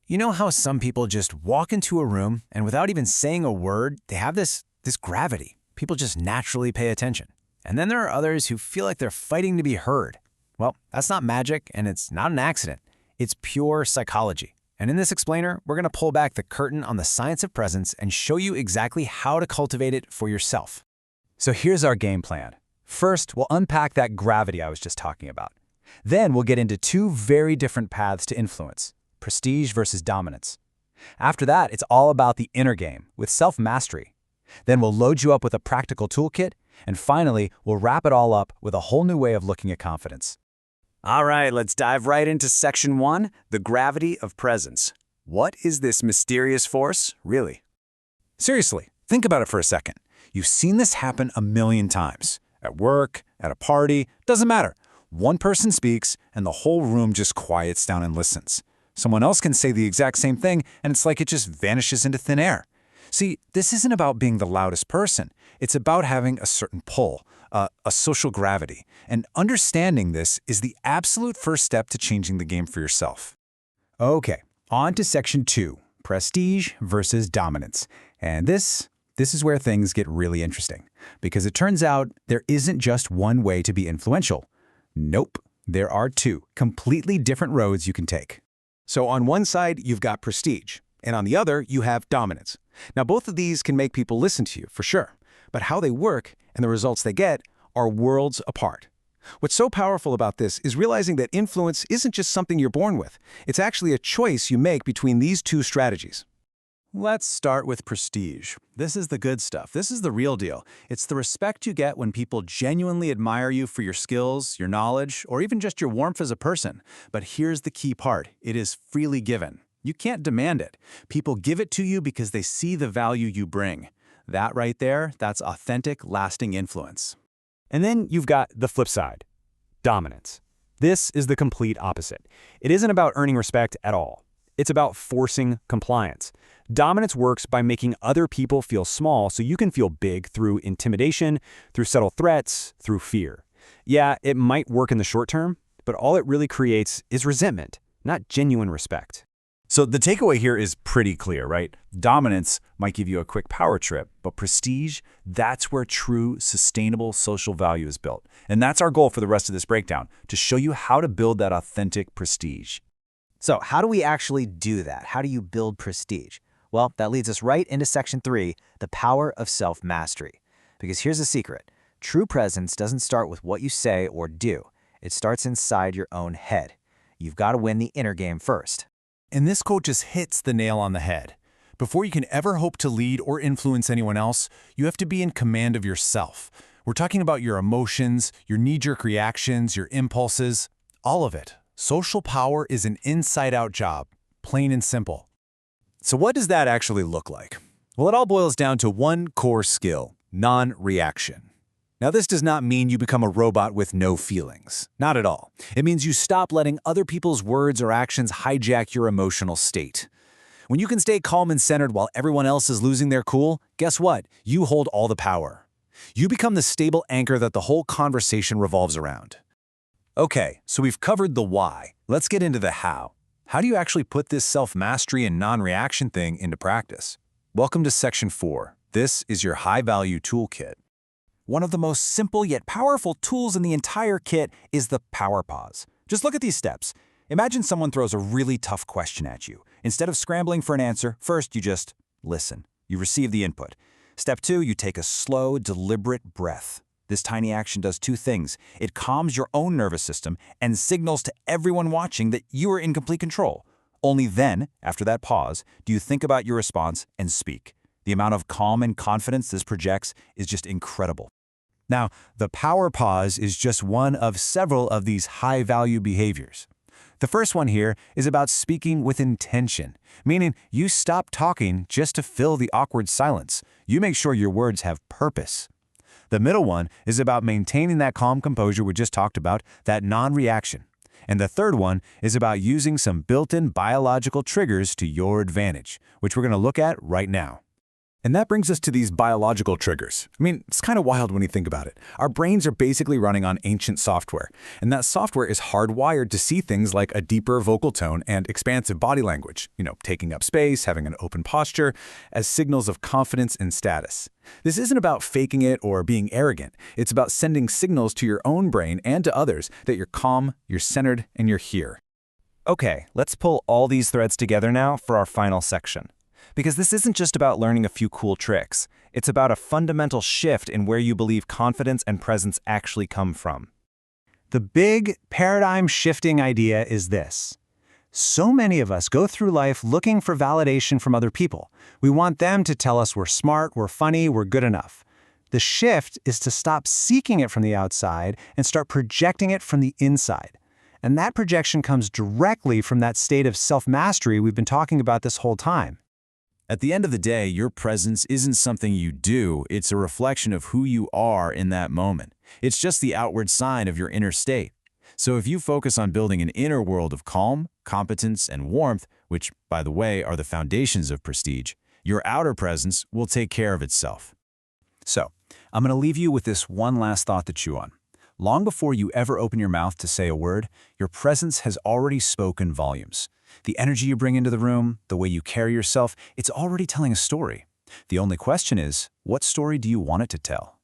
You know how some people just walk into a room and without even saying a word, they have this gravity. People just naturally pay attention. And then there are others who feel like they're fighting to be heard. Well, that's not magic and it's not an accident. It's pure psychology. And in this explainer, we're going to pull back the curtain on the science of presence and show you exactly how to cultivate it for yourself. So here's our game plan. First, we'll unpack that gravity I was just talking about. Then we'll get into two very different paths to influence: prestige versus dominance. After that, it's all about the inner game with self-mastery. Then we'll load you up with a practical toolkit, and finally, we'll wrap it all up with a whole new way of looking at confidence. All right, let's dive right into Section 1, the gravity of presence. What is this mysterious force, really? Seriously, think about it for a second. You've seen this happen a million times. At work, at a party, doesn't matter. One person speaks, and the whole room just quiets down and listens. Someone else can say the exact same thing, and it's like it just vanishes into thin air. See, this isn't about being the loudest person. It's about having a certain pull, a social gravity. And understanding this is the absolute first step to changing the game for yourself. Okay, on to Section 2, prestige versus dominance. And this is where things get really interesting, because it turns out there isn't just one way to be influential. Nope, there are two completely different roads you can take. So on one side, you've got prestige, and on the other, you have dominance. Now, both of these can make people listen to you, for sure, but how they work and the results they get are worlds apart. What's so powerful about this is realizing that influence isn't just something you're born with. It's actually a choice you make between these two strategies. Let's start with prestige. This is the good stuff. This is the real deal. It's the respect you get when people genuinely admire you for your skills, your knowledge, or even just your warmth as a person. But here's the key part. It is freely given. You can't demand it. People give it to you because they see the value you bring. That right there, that's authentic, lasting influence. And then you've got the flip side, dominance. This is the complete opposite. It isn't about earning respect at all. It's about forcing compliance. Dominance works by making other people feel small so you can feel big through intimidation, through subtle threats, through fear. Yeah, it might work in the short term, but all it really creates is resentment, not genuine respect. So the takeaway here is pretty clear, right? Dominance might give you a quick power trip, but prestige, that's where true, sustainable social value is built. And that's our goal for the rest of this breakdown, to show you how to build that authentic prestige. So how do we actually do that? How do you build prestige? Well, that leads us right into Section 3, the power of self-mastery. Because here's the secret. True presence doesn't start with what you say or do. It starts inside your own head. You've got to win the inner game first. And this quote just hits the nail on the head. Before you can ever hope to lead or influence anyone else, you have to be in command of yourself. We're talking about your emotions, your knee-jerk reactions, your impulses, all of it. Social power is an inside-out job, plain and simple. So what does that actually look like? Well, it all boils down to one core skill: non-reaction. Now, this does not mean you become a robot with no feelings. Not at all. It means you stop letting other people's words or actions hijack your emotional state. When you can stay calm and centered while everyone else is losing their cool, guess what? You hold all the power. You become the stable anchor that the whole conversation revolves around. Okay, so we've covered the why. Let's get into the how. How do you actually put this self-mastery and non-reaction thing into practice? Welcome to Section 4. This is your high-value toolkit. One of the most simple yet powerful tools in the entire kit is the power pause. Just look at these steps. Imagine someone throws a really tough question at you. Instead of scrambling for an answer, first you just listen. You receive the input. Step 2, you take a slow, deliberate breath. This tiny action does two things. It calms your own nervous system and signals to everyone watching that you are in complete control. Only then, after that pause, do you think about your response and speak. The amount of calm and confidence this projects is just incredible. Now, the power pause is just one of several of these high-value behaviors. The first one here is about speaking with intention, meaning you stop talking just to fill the awkward silence. You make sure your words have purpose. The middle one is about maintaining that calm composure we just talked about, that non-reaction. And the third one is about using some built-in biological triggers to your advantage, which we're going to look at right now. And that brings us to these biological triggers. I mean, it's kind of wild when you think about it. Our brains are basically running on ancient software, and that software is hardwired to see things like a deeper vocal tone and expansive body language, taking up space, having an open posture, as signals of confidence and status. This isn't about faking it or being arrogant. It's about sending signals to your own brain and to others that you're calm, you're centered, and you're here. Okay, let's pull all these threads together now for our final section. Because this isn't just about learning a few cool tricks. It's about a fundamental shift in where you believe confidence and presence actually come from. The big paradigm-shifting idea is this. So many of us go through life looking for validation from other people. We want them to tell us we're smart, we're funny, we're good enough. The shift is to stop seeking it from the outside and start projecting it from the inside. And that projection comes directly from that state of self-mastery we've been talking about this whole time. At the end of the day, your presence isn't something you do, it's a reflection of who you are in that moment. It's just the outward sign of your inner state. So if you focus on building an inner world of calm, competence, and warmth, which, by the way, are the foundations of prestige, your outer presence will take care of itself. So, I'm going to leave you with this one last thought to chew on. Long before you ever open your mouth to say a word, your presence has already spoken volumes. The energy you bring into the room, the way you carry yourself, it's already telling a story. The only question is, what story do you want it to tell?